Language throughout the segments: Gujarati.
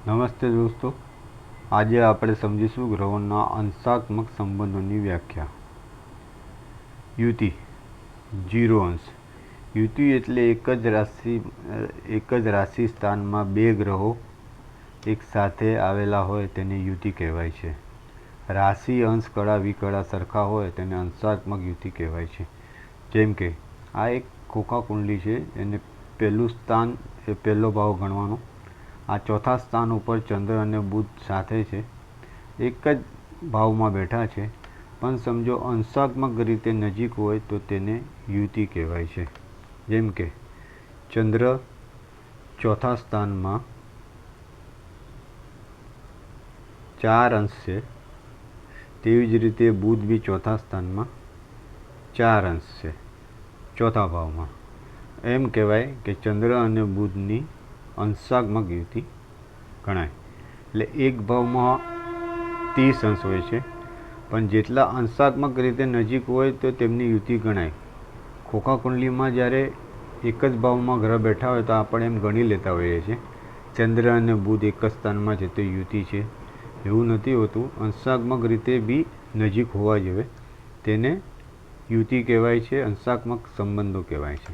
નમસ્તે દોસ્તો, આજે આપણે સમજીશું ગ્રહોના અંશાત્મક સંબંધોની વ્યાખ્યા. યુતિ 0 અંશ. યુતિ એટલે એક જ રાશિ સ્થાનમાં બે ગ્રહો એક સાથે આવેલા હોય તેને યુતિ કહેવાય છે. રાશિ અંશ કળા વિકળા સરખા હોય તેને અંશાત્મક યુતિ કહેવાય છે. જેમ કે આ એક ખોખા કુંડલી છે, એને પહેલું સ્થાન એ પહેલો ભાવ ગણવાનો. આ ચોથા સ્થાન ઉપર ચંદ્ર અને બુધ સાથે છે, એક જ ભાવમાં બેઠા છે, પણ સમજો અંશાત્મક રીતે નજીક હોય તો તેને યુતિ કહેવાય છે. જેમ કે ચંદ્ર ચોથા સ્થાનમાં 4 અંશ છે, તેવી જ રીતે બુધ બી ચોથા સ્થાનમાં 4 અંશ છે, ચોથા ભાવમાં. એમ કહેવાય કે ચંદ્ર અને બુધની અંશાત્મક યુતિ ગણાય. એટલે એક ભાવમાં 30 અંશ હોય છે, પણ જેટલા અંશાત્મક રીતે નજીક હોય તો તેમની યુતિ ગણાય. ખોખા કુંડલીમાં જ્યારે એક જ ભાવમાં ગ્રહ બેઠા હોય તો આપણે એમ ગણી લેતા હોઈએ છીએ ચંદ્ર અને બુધ એક જ સ્થાનમાં છે તો યુતિ છે. એવું નથી હોતું. અંશાત્મક રીતે બી નજીક હોવા જોઈએ, તેને યુતિ કહેવાય છે, અંશાત્મક સંબંધો કહેવાય છે.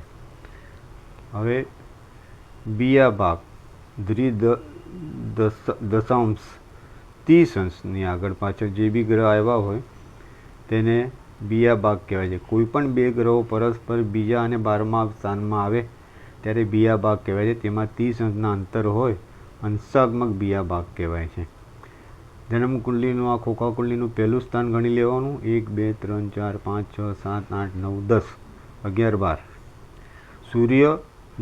હવે બીજા ભાગ દશાંશ 30 અંશની આગળ પાછળ જે બી ગ્રહ આવ્યા હોય તેને બીજા ભાગ કહેવાય છે. કોઈ પણ બે ગ્રહો પરસ્પર બીજા અને 12મા સ્થાનમાં આવે ત્યારે બીજા ભાગ કહેવાય છે. તેમાં 30 અંશના અંતર હોય, અંશાત્મક બીજા ભાગ કહેવાય છે. જન્મ કુંડલીનું આ ખોખા કુંડલીનું પહેલું સ્થાન ગણી લેવાનું. 1 2 3 4 5 6 7 8 9 10 11 12. સૂર્ય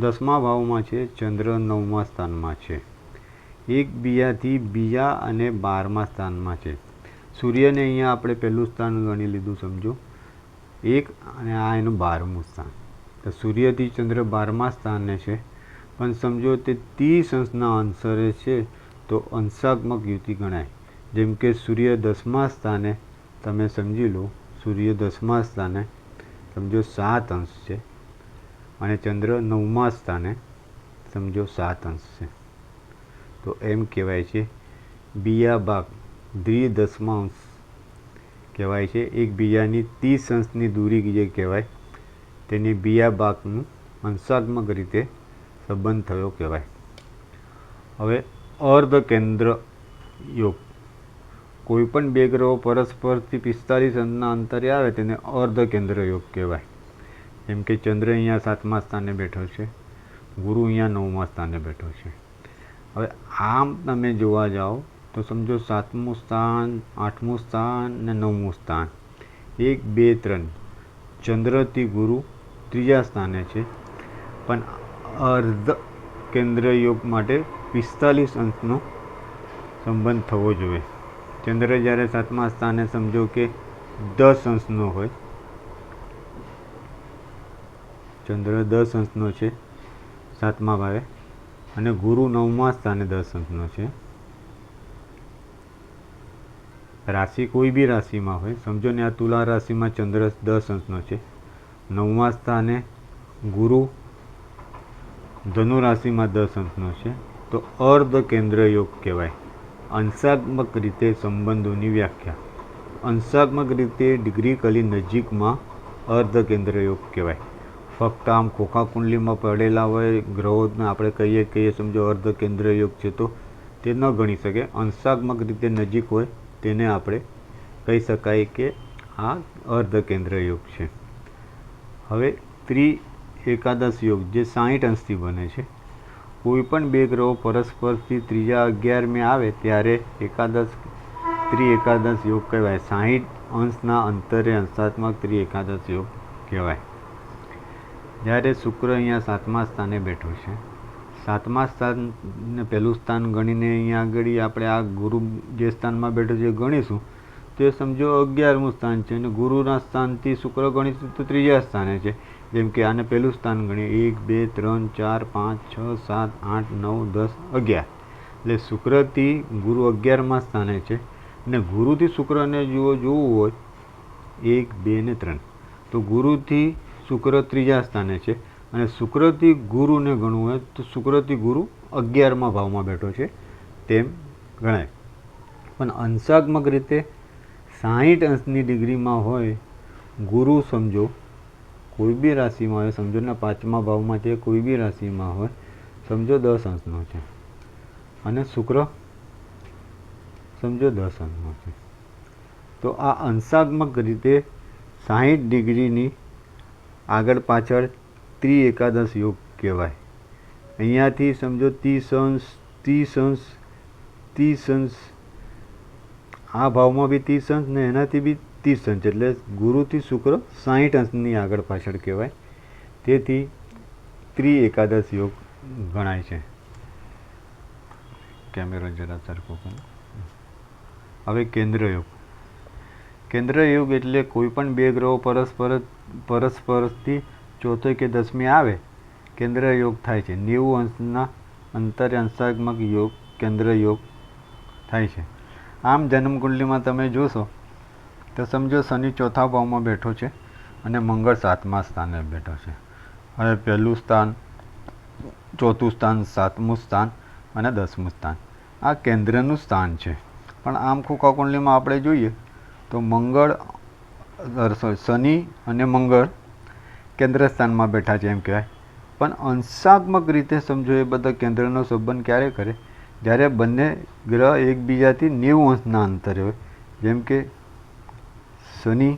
10મા ભાવમાં છે, ચંદ્ર 9મા સ્થાનમાં છે. એકબીજાથી બીજા અને 12મા સ્થાનમાં છે. સૂર્યને અહીંયા આપણે પહેલું સ્થાન ગણી લીધું, સમજો 1, અને આ એનું 12મું સ્થાન. તો સૂર્યથી ચંદ્ર 12મા સ્થાને છે, પણ સમજો તે 30 અંશના અંતરે છે તો અંશાત્મક યુતિ ગણાય. જેમ કે સૂર્ય 10મા સ્થાને તમે સમજી લો, સૂર્ય 10મા સ્થાને સમજો 7 અંશ છે, અને ચંદ્ર 9મા સ્થાને સમજો 7 અંશ છે, તો એમ કહેવાય છે બીજા ભાગ દ્વિદશાંશ કહેવાય છે. એકબીજાની 30 અંશની દૂરી જે કહેવાય તેને બીજા ભાગનું અંશાત્મક રીતે સંબંધ થયો કહેવાય. હવે અર્ધકેન્દ્ર યોગ. કોઈ પણ બે ગ્રહો પરસ્પરથી 45 અંશના અંતરે આવે તેને અર્ધકેન્દ્ર યોગ કહેવાય. જેમ કે ચંદ્ર અહીંયા 7મા સ્થાને બેઠો છે, ગુરુ અહીંયા 9મા સ્થાને બેઠો છે. હવે આમ તમે જોવા જાઓ તો સમજો 7મું સ્થાન, 8મું સ્થાન ને 9મું સ્થાન, 1 2 3 ચંદ્રથી ગુરુ ત્રીજા સ્થાને છે, પણ અર્ધ કેન્દ્ર યોગ માટે 45 અંશનો સંબંધ થવો જોઈએ. ચંદ્ર જ્યારે 7મા સ્થાને સમજો કે 10 અંશનો હોય, ચંદ્ર 10 અંશનો છે 7મા ભાવે, અને ગુરુ 9મા સ્થાને 10 અંશનો છે. રાશિ કોઈ બી રાશિમાં હોય, સમજો ને આ તુલા રાશિમાં ચંદ્ર 10 અંશનો છે, 9મા સ્થાને ગુરુ ધનુ રાશિમાં 10 અંશનો છે, તો અર્ધ કેન્દ્ર યોગ કહેવાય. અંશાત્મક રીતે સંબંધોની વ્યાખ્યા. અંશાત્મક રીતે ડિગ્રી કલી નજીકમાં અર્ધ કેન્દ્ર યોગ કહેવાય. ફક્ત આમ ખોખા કુંડલીમાં પડેલા હોય ગ્રહોને આપણે કહીએ સમજો અર્ધ કેન્દ્ર યોગ છે તો તે ન ગણી શકે. અંશાત્મક રીતે નજીક હોય તેને આપણે કહી શકાય કે આ અર્ધ કેન્દ્ર યોગ છે. હવે એકાદશ યોગ જે 60 અંશથી બને છે. કોઈ પણ બે ગ્રહો પરસ્પરથી ત્રીજા 11મે આવે ત્યારે એકાદશ યોગ કહેવાય. 60 અંશના અંતરે અંશાત્મક એકાદશ યોગ કહેવાય. જ્યારે શુક્ર અહીંયા 7મા સ્થાને બેઠો છે, 7મા સ્થાનને પહેલું સ્થાન ગણીને અહીંયા આગળ આપણે આ ગુરુ જે સ્થાનમાં બેઠો છે ગણીશું તે સમજો 11મું સ્થાન છે, અને ગુરુના સ્થાનથી શુક્ર ગણીશું તો ત્રીજા સ્થાને છે. જેમ કે આને પહેલું સ્થાન ગણીએ 1 2 3 4 5 6 7 8 9 10 11. એટલે શુક્રથી ગુરુ 11મા સ્થાને છે, અને ગુરુથી શુક્રને જોવું હોય 1 2 ને 3 તો ગુરુથી શુક્ર ત્રીજા સ્થાને છે, અને શુક્રથી ગુરુને ગણવું હોય તો શુક્રથી ગુરુ 11મા ભાવમાં બેઠો છે, તેમ ગણાય. પણ અંશાત્મક રીતે 60 અંશની ડિગ્રીમાં હોય ગુરુ, સમજો કોઈ બી રાશિમાં હોય, સમજો ને 5મા ભાવમાં છે, કોઈ બી રાશિમાં હોય, સમજો 10 અંશનો છે, અને શુક્ર સમજો 10 અંશનો છે. તો આ અંશાત્મક રીતે 60 ડિગ્રીની આગળ પાછળ ત્રિએકાદશ યોગ કહેવાય. અહીંયાથી સમજો 30 અંશ આ ભાવમાં બી 30 અંશ ને એનાથી બી 30 અંશ, એટલે ગુરુથી શુક્ર 60 અંશની આગળ પાછળ કહેવાય. તેથી ત્રિએકાદશ યોગ ગણાય છે. કેમેરો જરા સરખો કરો. હવે કેન્દ્ર યોગ. કેન્દ્ર યોગ એટલે કોઈ પણ બે ગ્રહો પરસ્પરથી ચોથે કે 10મી આવે, કેન્દ્ર યોગ થાય છે. 90 અંશના અંતરે અંશાત્મક યોગ કેન્દ્ર યોગ થાય છે. આમ જન્મકુંડલીમાં તમે જોશો તો સમજો શનિ ચોથા ભાવમાં બેઠો છે અને મંગળ 7મા સ્થાને બેઠો છે. હવે પહેલું સ્થાન, ચોથું સ્થાન, 7મું સ્થાન અને 10મું સ્થાન આ કેન્દ્રનું સ્થાન છે. પણ આમ ખોખા કુંડલીમાં આપણે જોઈએ તો શનિ અને મંગળ કેન્દ્ર સ્થાનમાં બેઠા છે એમ કહેવાય. પણ અંશાત્મક રીતે સમજો એ બધા કેન્દ્રનો સંબંધ ક્યારે કરે? જ્યારે બંને ગ્રહ એકબીજાથી 90 અંશના અંતરે હોય. જેમ કે શનિ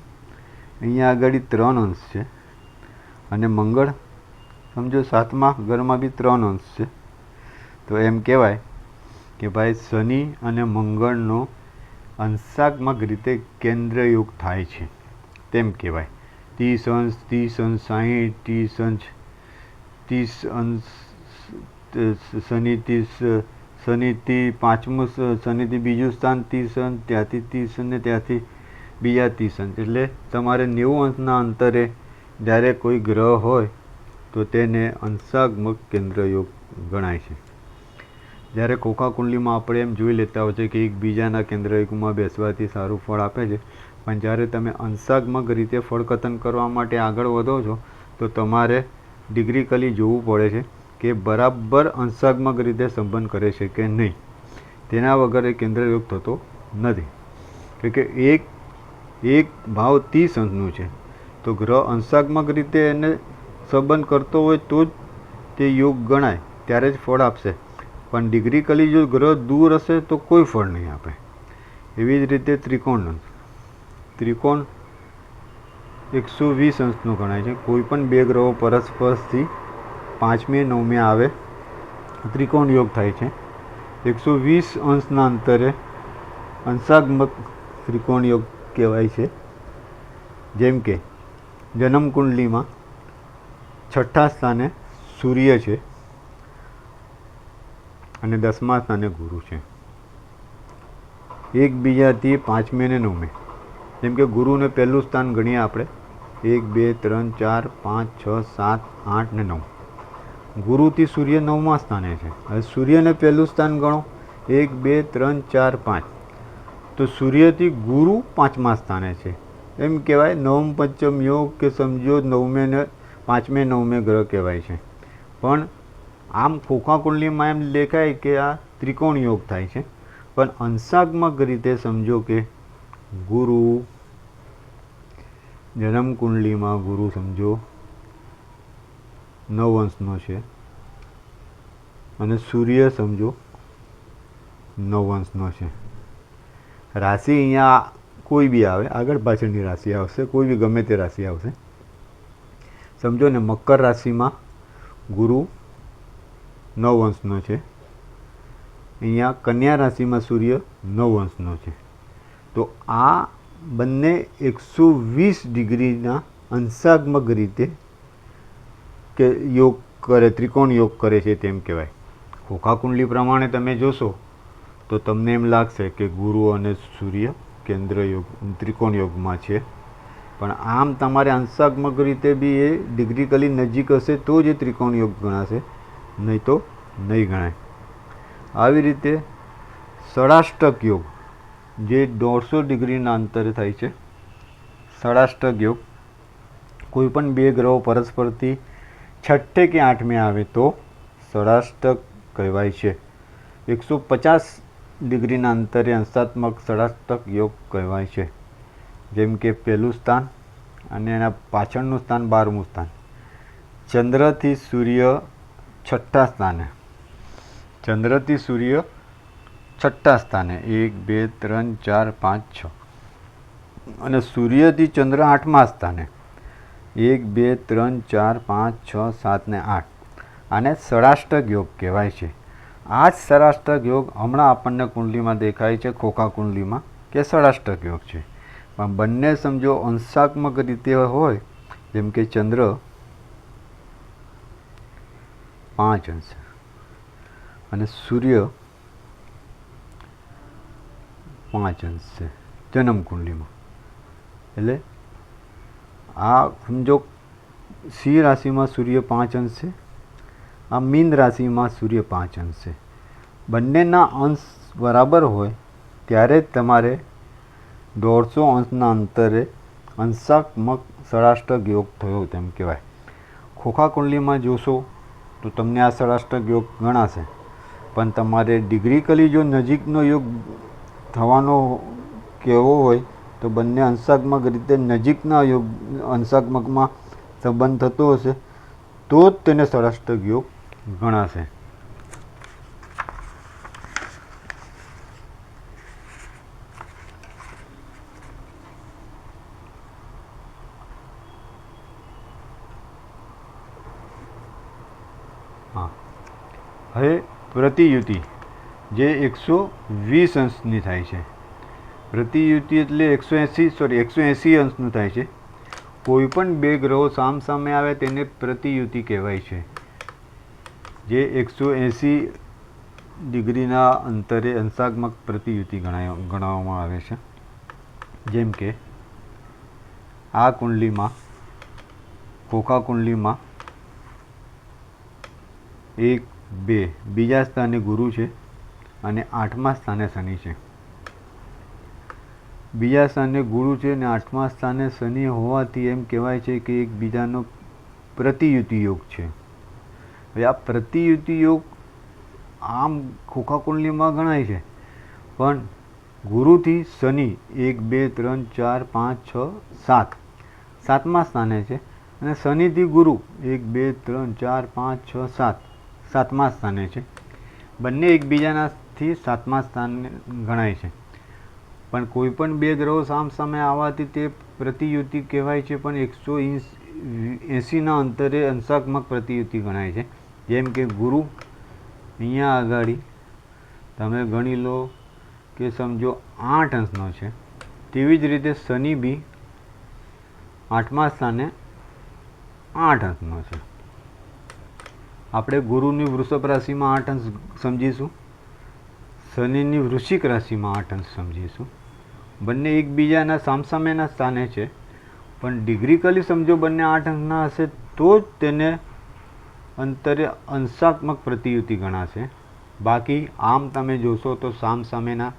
અહીંયા આગળ 3 અંશ છે અને મંગળ સમજો 7મા ઘરમાં બી 3 અંશ છે. તો એમ કહેવાય કે ભાઈ શનિ અને મંગળનો અંશાત્મક રીતે કેન્દ્ર યોગ થાય છે તેમ કહેવાય. 30 અંશ, 60 અંશ, શનિથી 5મું, શનિથી બીજું સ્થાન 30 અંશ, ત્યાંથી 30 અને ત્યાંથી બીજા 30 અંશ. એટલે તમારે 90 અંશના અંતરે જ્યારે કોઈ ગ્રહ હોય તો તેને અંશાત્મક કેન્દ્ર યોગ ગણાય છે. જ્યારે ખોખા કુંડલીમાં આપણે એમ જોઈ લેતા હોય છે કે એકબીજાના કેન્દ્ર યુગમાં બેસવાથી સારું ફળ આપે છે, પણ જ્યારે તમે અંશાત્મક રીતે ફળકથન કરવા માટે આગળ વધો છો તો તમારે ડિગ્રીકલી જોવું પડે છે કે બરાબર અંશાત્મક રીતે સંબંધ કરે છે કે નહીં. તેના વગર એ કેન્દ્ર યોગ થતો નથી. કે એક ભાવ 30 અંશનું છે તો ગ્રહ અંશાત્મક રીતે એને સંબંધ કરતો હોય તો જ તે યોગ ગણાય, ત્યારે જ ફળ આપશે. પણ ડિગ્રીકલી જો ગ્રહ દૂર હશે તો કોઈ ફળ નહીં આપે. એવી જ રીતે ત્રિકોણ 120 અંશનો ગણાય છે. કોઈ પણ બે ગ્રહો પરસ્પરથી 5મી 9મી આવે ત્રિકોણ યોગ થાય છે. 120 અંશના અંતરે અંશાત્મક ત્રિકોણ યોગ કહેવાય છે. જેમ કે જન્મ કુંડલીમાં 6ઠ્ઠા સ્થાને સૂર્ય છે અને 10મા સ્થાને ગુરુ છે. એકબીજાથી 5મી અને 9મી, જેમ કે ગુરુને પહેલું સ્થાન ગણીએ આપણે 1 2 3 4 5 6 7 8 ને 9. ગુરુથી સૂર્ય 9મા સ્થાને છે. હવે સૂર્યને પહેલું સ્થાન ગણો 1 2 3 4 5, તો સૂર્યથી ગુરુ 5મા સ્થાને છે. એમ કહેવાય નવમ પંચમ યોગ કે સમજો 9મે ને 5મે 9મે ગ્રહ કહેવાય છે. પણ આમ ખોખા કુંડલીમાં એમ દેખાય કે આ ત્રિકોણ યોગ થાય છે, પણ અંશાત્મક રીતે સમજો કે ગુરુ જન્મ કુંડલીમાં ગુરુ સમજો 9 અંશનો છે અને સૂર્ય સમજો 9 અંશનો છે. રાશિ અહીંયા કોઈ બી આવે, આગળ પાછળની રાશિ આવશે, કોઈ બી ગમે તે રાશિ આવશે. સમજો ને મકર રાશિમાં ગુરુ 9 અંશનો છે, અહીંયા કન્યા રાશિમાં સૂર્ય 9 અંશનો છે. તો આ બંને 120 ડિગ્રીના અંશાત્મક રીતે કે યોગ કરે, ત્રિકોણ યોગ કરે છે તેમ કહેવાય. ખોખા કુંડલી પ્રમાણે તમે જોશો તો તમને એમ લાગશે કે ગુરુ અને સૂર્ય કેન્દ્ર યોગ ત્રિકોણ યોગમાં છે, પણ આમ તમારે અંશાત્મક રીતે બી એ ડિગ્રીકલી નજીક હશે તો જ એ ત્રિકોણ યોગ ગણાશે, નહીં તો નહીં ગણાય. આવી રીતે ષડાષ્ટક યોગ જે 150 ડિગ્રીના અંતરે થાય છે. ષડાષ્ટક યોગ કોઈ પણ બે ગ્રહો પરસ્પરથી 6ઠ્ઠે કે 8મે આવે તો ષડાષ્ટક કહેવાય છે. 150 ડિગ્રીના અંતરે અંશાત્મક ષડાષ્ટક યોગ કહેવાય છે. જેમ કે પહેલું સ્થાન અને એના પાછળનું સ્થાન 12મું સ્થાન. ચંદ્રથી સૂર્ય છઠ્ઠા સ્થાને, ચંદ્રથી સૂર્ય છઠ્ઠા સ્થાને 1 2 3 4 5 6, અને સૂર્યથી ચંદ્ર આઠમા સ્થાને 1 2 3 4 5 6 7 ને 8. આને ષડાષ્ટક યોગ કહેવાય છે. આ જ ષડાષ્ટક યોગ હમણાં આપણને કુંડલીમાં દેખાય છે, ખોખા કુંડલીમાં, કે ષડાષ્ટક યોગ છે. પણ બંને સમજો અંશાત્મક રીતે હોય, જેમ કે ચંદ્ર 5 અંશ અને સૂર્ય 5 અંશ છે જન્મ કુંડલીમાં. એટલે આ સમજો સિંહ રાશિમાં સૂર્ય 5 અંશ છે, આ મીન રાશિમાં સૂર્ય 5 અંશ છે. બંનેના અંશ બરાબર હોય ત્યારે જ તમારે 150 અંશના અંતરે અંશાત્મક ષડાષ્ટક યોગ થયો તેમ કહેવાય. ખોખા કુંડલીમાં જોશો તો તમને આ ષડાષ્ટક યોગ ગણાશે, પણ તમારે ડિગ્રીકલી જો નજીકનો યોગ થવાનો કહેવો હોય તો બંને અંશાત્મક રીતે નજીકના યોગ અંશાત્મકમાં સંબંધ થતો હશે તો જ તેને ષડાષ્ટક યોગ ગણાશે. હા, હવે પ્રતિયુતિ જે 120 અંશની થાય છે. પ્રતિયુતિ એટલે 180 અંશનું થાય છે. કોઈ પણ બે ગ્રહો સામસામે આવે તેને પ્રતિયુતિ કહેવાય છે. જે 180 ડિગ્રીના અંતરે અંશાત્મક પ્રતિયુતિ ગણવામાં આવે છે. જેમ કે આ કુંડલીમાં, ખોખા કુંડલીમાં 1 2 બીજા સ્થાને ગુરુ છે અને 8મા સ્થાને શનિ છે. બીજા સ્થાને ગુરુ છે અને 8મા સ્થાને શનિ હોવાથી એમ કહેવાય છે કે એકબીજાનો પ્રતિયુતિ યોગ છે. હવે આ પ્રતિયુતિ યોગ આમ ખોખા કુંડલીમાં ગણાય છે, પણ ગુરુથી શનિ 1 2 3 4 5 6 7 7મા સ્થાને છે, અને શનિથી ગુરુ 1 2 3 4 5 6 7 7મા સ્થાને છે. બંને એકબીજાનાથી 7મા સ્થાને ગણાય છે. પણ કોઈ પણ બે ગ્રહો સામસામે આવવાથી તે પ્રતિયુતિ કહેવાય છે, પણ 180ના અંતરે અંશાત્મક પ્રતિયુતિ ગણાય છે. જેમ કે ગુરુ અહીંયા આગળ તમે ગણી લો કે સમજો 8 અંશનો છે, તેવી જ રીતે શનિ બી 8મા સ્થાને 8 અંશનો છે. આપણે ગુરુની વૃષભ રાશિમાં 8 અંશ સમજીશું, શનિની વૃશ્ચિક રાશિમાં 8 અંશ સમજીશું. બંને એકબીજાના સામસામેના સ્થાને છે, પણ ડિગ્રીકલી સમજો બંને 8 અંશના હશે તો જ તેને અંતરે અંશાત્મક પ્રતિયુતિ ગણાશે. બાકી આમ તમે જોશો તો સામસામેના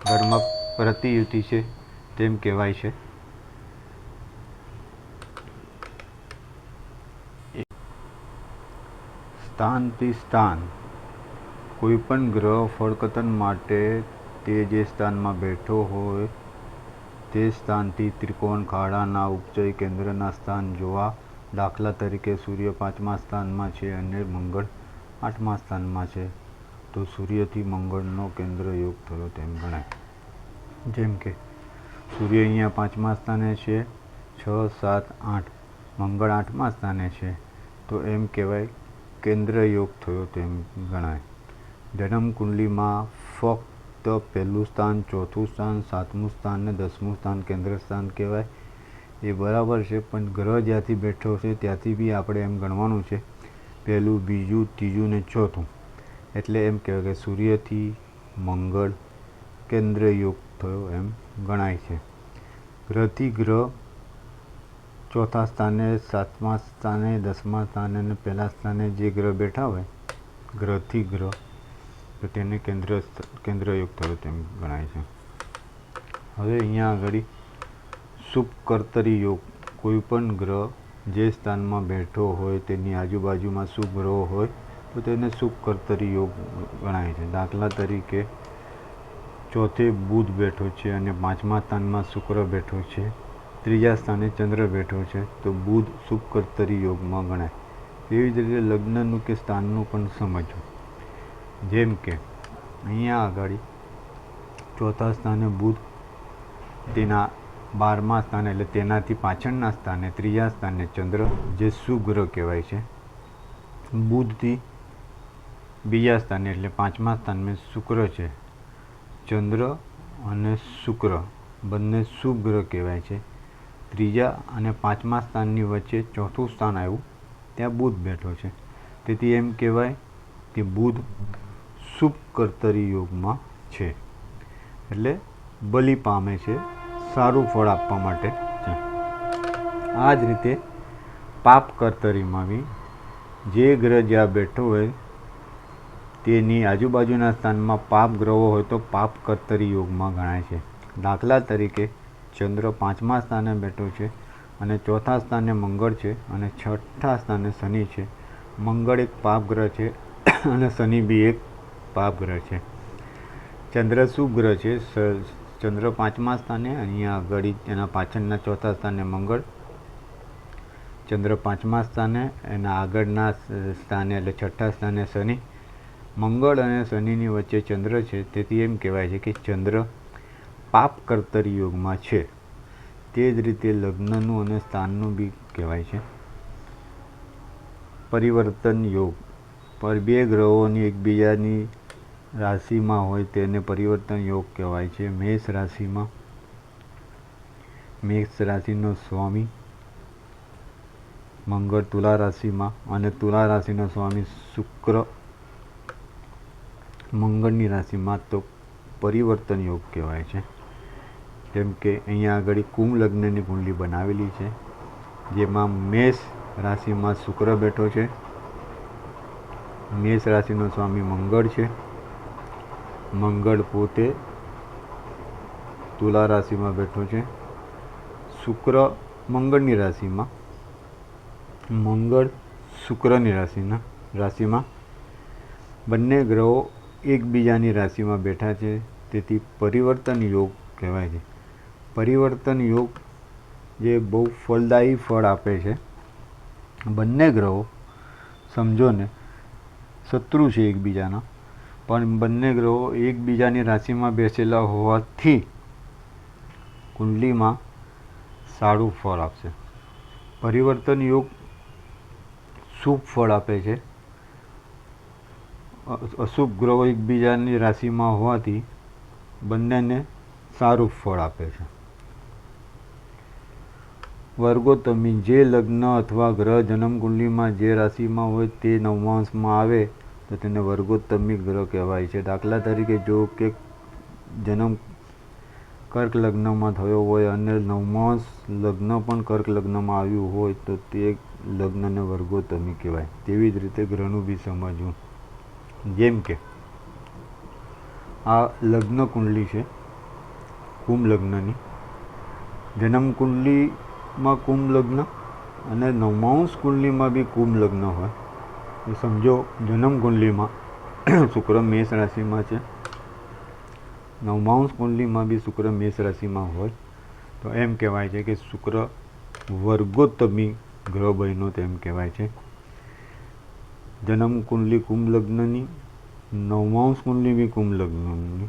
ઘરમાં પ્રતિયુતિ છે તેમ કહેવાય છે. સ્થાનથી સ્થાન, કોઈ પણ ગ્રહ ફળકતન માટે તે જે સ્થાનમાં બેઠો હોય તે સ્થાનથી ત્રિકોણ ખાડાના ઉપચય કેન્દ્રના સ્થાન જોવા. દાખલા તરીકે સૂર્ય 5મા સ્થાનમાં છે અને મંગળ 8મા સ્થાનમાં છે, તો સૂર્યથી મંગળનો કેન્દ્ર યોગ થયો તેમ ગણાય. જેમ કે સૂર્ય અહીંયા 5મા સ્થાને છે, 6 7 8, મંગળ 8મા સ્થાને છે, તો એમ કહેવાય કેન્દ્ર યોગ થયો તેમ ગણાય. જન્મ કુંડલીમાં ફક્ત પહેલું સ્થાન, ચોથું સ્થાન, 7મું સ્થાન ને 10મું સ્થાન કેન્દ્ર સ્થાન કહેવાય. એ બરાબર છે, પણ ગ્રહ જ્યાંથી બેઠો છે ત્યાંથી બી આપણે એમ ગણવાનું છે, પહેલું, બીજું, ત્રીજું ને ચોથું. એટલે એમ કહેવાય કે સૂર્યથી મંગળ કેન્દ્ર યોગ થયો એમ ગણાય છે. ગ્રહથી ગ્રહ ચોથા સ્થાને, 7મા સ્થાને, 10મા સ્થાને અને પહેલા સ્થાને જે ગ્રહ બેઠા હોય ગ્રહથી ગ્રહ, તો તેને કેન્દ્ર યોગ થયો તેમ ગણાય છે. હવે અહીંયા આગળ શુભ કર્તરી યોગ, કોઈ પણ ગ્રહ જે સ્થાનમાં બેઠો હોય તેની આજુબાજુમાં શુભ ગ્રહો હોય તો તેને શુભ કર્તરી યોગ ગણાય છે. દાખલા તરીકે ચોથે બુધ બેઠો છે અને પાંચમા સ્થાનમાં શુક્ર બેઠો છે, ત્રીજા સ્થાને ચંદ્ર બેઠો છે, તો બુધ શુભ કર્તરી યોગમાં ગણાય. તેવી જ રીતે લગ્નનું કે સ્થાનનું પણ સમજવું. જેમ કે અહીંયા આગળ ચોથા સ્થાને બુધ, તેના 12મા સ્થાને એટલે તેનાથી પાછળના સ્થાને ત્રીજા સ્થાને ચંદ્ર જે સુગ્રહ કહેવાય છે. બુધથી બીજા સ્થાને એટલે 5મા સ્થાનમાં શુક્ર છે. ચંદ્ર અને શુક્ર બંને શુભ ગ્રહ કહેવાય છે. ત્રીજા અને 5મા સ્થાનની વચ્ચે ચોથું સ્થાન આવ્યું, ત્યાં બુધ બેઠો છે. તેથી એમ કહેવાય કે બુધ શુભ કર્તરી યોગમાં છે, એટલે બલી પામે છે, સારું ફળ આપવા માટે છે. આ જ રીતે પાપ કર્તરીમાં બી જે ગ્રહ જ્યાં બેઠો હોય તેની આજુબાજુના સ્થાનમાં પાપ ગ્રહો હોય તો પાપ કર્તરી યોગમાં ગણાય છે. દાખલા તરીકે ચંદ્ર 5મા સ્થાને બેઠો છે અને ચોથા સ્થાને મંગળ છે અને છઠ્ઠા સ્થાને શનિ છે. મંગળ એક પાપ ગ્રહ છે અને શનિ બી એક પાપ ગ્રહ છે. ચંદ્ર શુભ ગ્રહ છે. ચંદ્ર 5મા સ્થાને, અહીંયા આગળ એના પાછળના ચોથા સ્થાને મંગળ, ચંદ્ર 5મા સ્થાને, એના આગળના સ્થાને એટલે છઠ્ઠા સ્થાને શનિ. મંગળ અને શનિની વચ્ચે ચંદ્ર છે, તેથી એમ કહેવાય છે કે ચંદ્ર પાપ કર્તરી યોગમાં છે. તે જ રીતે લગ્નનું અને સ્થાનનું બી કહેવાય છે પરિવર્તન યોગ. પર બે ગ્રહોની એકબીજાની રાશિમાં હોય તેને પરિવર્તન યોગ કહેવાય છે. મેષ રાશિમાં મેષ રાશિનો સ્વામી મંગળ તુલા રાશિમાં અને તુલા રાશિનો સ્વામી શુક્ર મંગળની રાશિમાં, તો પરિવર્તન યોગ કહેવાય છે. જેમ કે અહીંયા આગળ કુંભ લગ્નની કુંડલી બનાવેલી છે, જેમાં મેષ રાશિમાં શુક્ર બેઠો છે. મેષ રાશિનો સ્વામી મંગળ છે. મંગળ પોતે તુલા રાશિમાં બેઠો છે. શુક્ર મંગળની રાશિમાં, મંગળ શુક્રની રાશિમાં બંને ગ્રહો એકબીજાની રાશિમાં બેઠા છે, તેથી પરિવર્તન યોગ કહેવાય છે. પરિવર્તન યોગ જે બહુ ફળદાયી ફળ આપે છે. બંને ગ્રહો સમજો ને શત્રુ છે એકબીજાના, પણ બંને ગ્રહો એકબીજાની રાશિમાં બેસેલા હોવાથી કુંડલીમાં સારું ફળ આપશે. પરિવર્તન યોગ શુભ ફળ આપે છે. અશુભ ગ્રહો એકબીજાની રાશિમાં હોવાથી બંનેને સારું ફળ આપે છે. વર્ગોત્તમી જે લગ્ન અથવા ગ્રહ જન્મકુંડલીમાં જે રાશિમાં હોય તે નવમાંશમાં આવે તો તેને વર્ગોત્તમી ગ્રહ કહેવાય છે. દાખલા તરીકે જો કે જન્મ કર્ક લગ્નમાં થયો હોય અને નવમાંશ લગ્ન પણ કર્ક લગ્નમાં આવ્યું હોય તો તે લગ્નને વર્ગોત્તમી કહેવાય. તેવી જ રીતે ગ્રહનું બી સમજવું. જેમ કે આ લગ્ન કુંડલી છે કુંભ લગ્નની. જન્મ કુંડલીમાં કુંભ લગ્ન અને નવમાંશ કુંડલીમાં બી કુંભ લગ્ન હોય તો સમજો જન્મ કુંડલીમાં શુક્ર મેષ રાશિમાં છે, નવમાંશ કુંડલીમાં બી શુક્ર મેષ રાશિમાં હોય તો એમ કહેવાય છે કે શુક્ર વર્ગોત્તમી ગ્રહ બન્યો તેમ કહેવાય છે. જન્મ કુંડલી કુંભ લગ્નની, નવમાંશ કુંડલી બી કુંભ લગ્નની.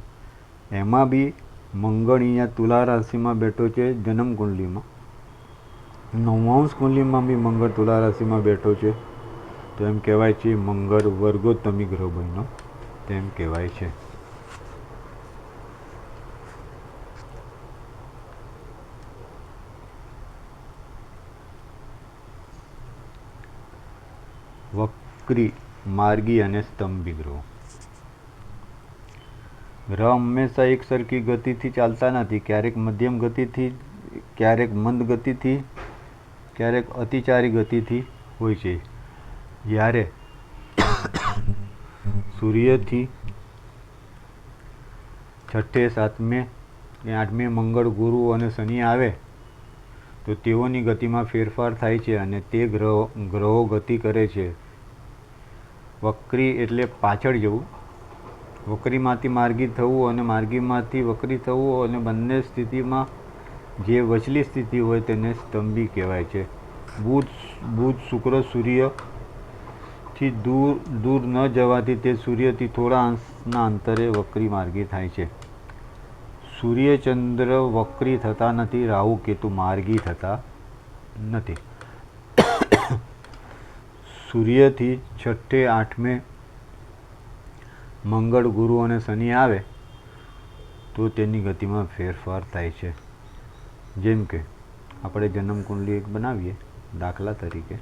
એમાં બી મંગળ અહીંયા તુલા રાશિમાં બેઠો છે જન્મ કુંડલીમાં, નવમાંશ કુંડલીમાં બી મંગળ તુલા રાશિમાં બેઠો છે, તો એમ કહેવાય છે મંગળ વર્ગોત્તમી ગ્રહ બન્યો તેમ કહેવાય છે. વક્રી, માર્ગી અને સ્તંભી ગ્રહો. ગ્રહ હંમેશા એક સરખી ગતિથી ચાલતા નથી. ક્યારેક મધ્યમ ગતિથી, ક્યારેક મંદ ગતિથી, ક્યારેક અતિચારી ગતિથી હોય છે. જ્યારે સૂર્યથી છઠ્ઠે, સાતમે કે આઠમે મંગળ, ગુરુ અને શનિ આવે તો તેઓની ગતિમાં ફેરફાર થાય છે અને તે ગ્રહો ગતિ કરે છે વક્રી એટલે પાછળ જવું, વક્રીમાંથી માર્ગી થવું અને માર્ગીમાંથી વક્રી થવું, અને બંને સ્થિતિમાં જે વચલી સ્થિતિ હોય તેને સ્તંભી કહેવાય છે. બુધ શુક્ર સૂર્યથી દૂર ન જવાથી તે સૂર્યથી થોડા અંશના અંતરે વક્રી માર્ગી થાય છે. સૂર્યચંદ્ર વક્રી થતા નથી, રાહુ કેતુ માર્ગી થતા નથી. સૂર્યથી 6ઠે 8મે મંગળ ગુરુ અને શનિ આવે તો તેની ગતિમાં ફેરફાર થાય છે. જેમ કે આપણે જન્મ કુંડલી એક બનાવીએ દાખલા તરીકે.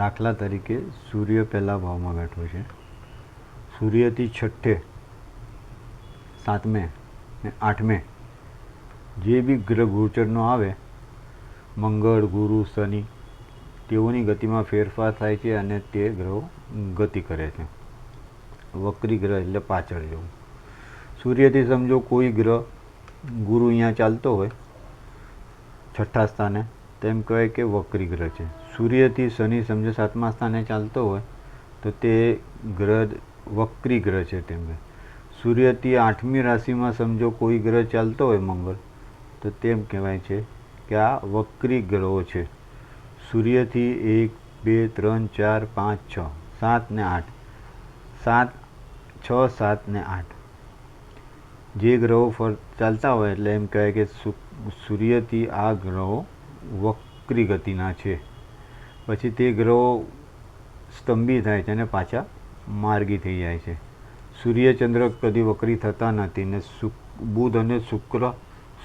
દાખલા તરીકે સૂર્ય પહેલા ભાવમાં બેઠો છે. સૂર્યથી 6ઠે 7મે ને 8મે જે બી ગ્રહ ગોચરનો આવે, મંગળ ગુરુ શનિ, તેઓની ગતિમાં ફેરફાર થાય છે અને તે ગ્રહો ગતિ કરે છે. વક્રી ગ્રહ એટલે પાછળ જવું. સૂર્યથી સમજો કોઈ ગ્રહ ગુરુ અહીંયા ચાલતો હોય 6ઠ્ઠા સ્થાને, તેમ કહેવાય કે વક્રી ગ્રહ છે. સૂર્યથી શનિ સમજો 7મા સ્થાને ચાલતો હોય તો તે ગ્રહ વક્રી ગ્રહ છે તેમ કહે. સૂર્યથી 8મી રાશિમાં સમજો કોઈ ગ્રહ ચાલતો હોય મંગળ, તો તેમ કહેવાય છે કે આ વક્રી ગ્રહો છે. સૂર્યથી 1 2 3 4 5 6 7 ને 8 6 7 ને 8 જે ગ્રહો ચાલતા હોય એટલે એમ કહેવાય કે સૂર્યથી આ ગ્રહો વક્રી ગતિના છે. પછી તે ગ્રહો સ્તંભી થાય છે અને પાછા માર્ગી થઈ જાય છે. સૂર્યચંદ્ર કદી વક્રી થતા નથી ને બુધ અને શુક્ર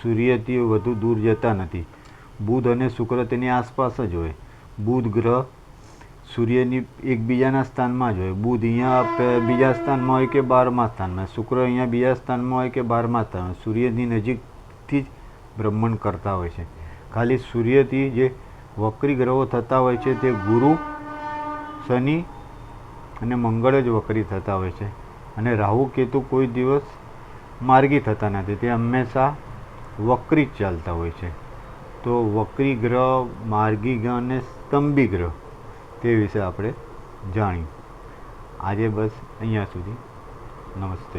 સૂર્યથી વધુ દૂર જતા નથી. બુધ અને શુક્ર તેની આસપાસ જ હોય. બુધ ગ્રહ સૂર્યની એકબીજાના સ્થાનમાં જ હોય. બુધ અહીંયા બીજા સ્થાનમાં હોય કે 12મા સ્થાનમાં, શુક્ર અહીંયા બીજા સ્થાનમાં હોય કે 12મા સ્થાનમાં, સૂર્યની નજીકથી જ ભ્રમણ કરતા હોય છે. ખાલી સૂર્યથી જે વક્રી ગ્રહો થતા હોય છે તે ગુરુ, શનિ અને મંગળ જ વક્રી થતા હોય છે. અને રાહુ કેતુ કોઈ દિવસ માર્ગી થતા નથી, તે હંમેશા વક્રી જ ચાલતા હોય છે. તો વક્રી ગ્રહ, માર્ગી ગ્રહ અને સ્તંભી ગ્રહ તે વિશે આપણે જાણ્યું. આજે બસ અહીંયા સુધી. નમસ્તે.